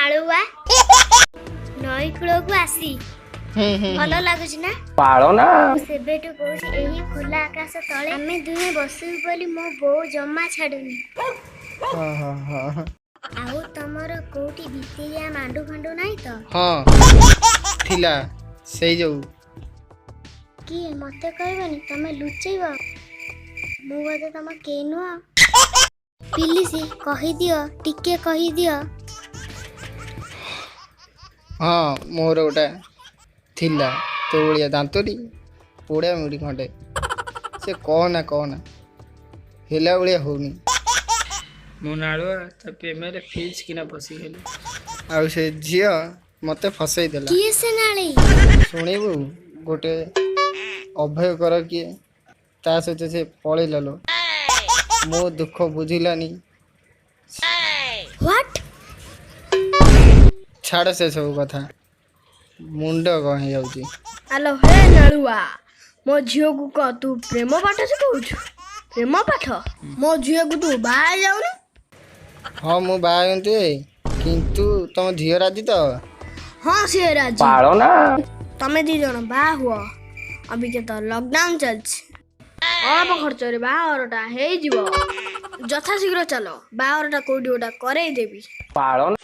ନାଳୁଆ ନଈ କୂଳକୁ ଆସି ଭଲ ଲାଗୁଛି ନା? ପାଳନା ସେବେଠୁ କହୁଛି ଏହି ଖୋଲା ଆକାଶ ତଳେ ଆମେ ଦୁହେଁ ବସିବୁ ବୋଲି ମୋ ବୋଉ ଜମା ଛାଡୁନି। ଆଉ ତମର କୋଉଠି ଭିତିରିଆ ମାଣ୍ଡୁ ଫାଣ୍ଡୁ ନାହିଁ ତ? ହଁ ଥିଲା ସେଇ ଯୋଉ କିଏ ମତେ କହିବନି? ତମେ ଲୁଚେଇବ? ମୁଁ ବୋଧେ ତମ କେହି ନୁହଁ? ପ୍ଲିଜ୍ କହିଦିଅ, ଟିକେ କହିଦିଅ। ହଁ ମୋର ଗୋଟେ ଥିଲା ତୋ ଭଳିଆ ଦାନ୍ତଟି ପୋଡ଼ା ମୁଢ଼ି ଖଣ୍ଡେ। ସେ କହନା ହେଲା ଭଳିଆ ହଉନି। ମୁଁ ନାଳୁଆ ତା ପ୍ରେମରେ ଫିଜ କିନା ପଶିଗଲି। ଆଉ ସେ ଝିଅ ମତେ ଫସେଇ ଦେଲା। କିଏ ସେ ନାଳୀ? ଶୁଣିବୁ ଗୋଟେ ଅଭୟ କର କିଏ ତା ସହିତ ସେ ପଳେଇଲା ଲୋ। ମୋ ଦୁଃଖ ବୁଝିଲାନି। ହ୍ୱାଟ୍? ଛାଡ଼ ସେ ସବୁ କଥା, ମୁଣ୍ଡ କଣ ହେଇଯାଉଛି। ଆଲୋ ହେ ନାଳୁଆ, ମୋ ଝିଅକୁ କହ ତୁ ପ୍ରେମ ପାଠ ଶିଖଉଛୁ? ପ୍ରେମ ପାଠ? ମୋ ଝିଅକୁ ତୁ ବାହା ଯାଉନୁ? ହଁ ମୁଁ ବାହା ହୁଅନ୍ତି, କିନ୍ତୁ ତମ ଝିଅ ରାଜି ତ? ହଁ ସିଏ ରାଜି। ପାଳନା ତମେ ଦି ଜଣ ବାହା ହୁଅ। ଅବିକା ତ ଲକଡାଉନ ଚାଲିଛି, ଅଳ୍ପ ଖର୍ଚ୍ଚରେ ବାହାଘରଟା ହେଇଯିବ। ଯଥାଶୀଘ୍ର ଚାଲ, ବାହାଘରଟା କୋଉଠି ଗୋଟା କରେଇ ଦେବି। ପାଳନା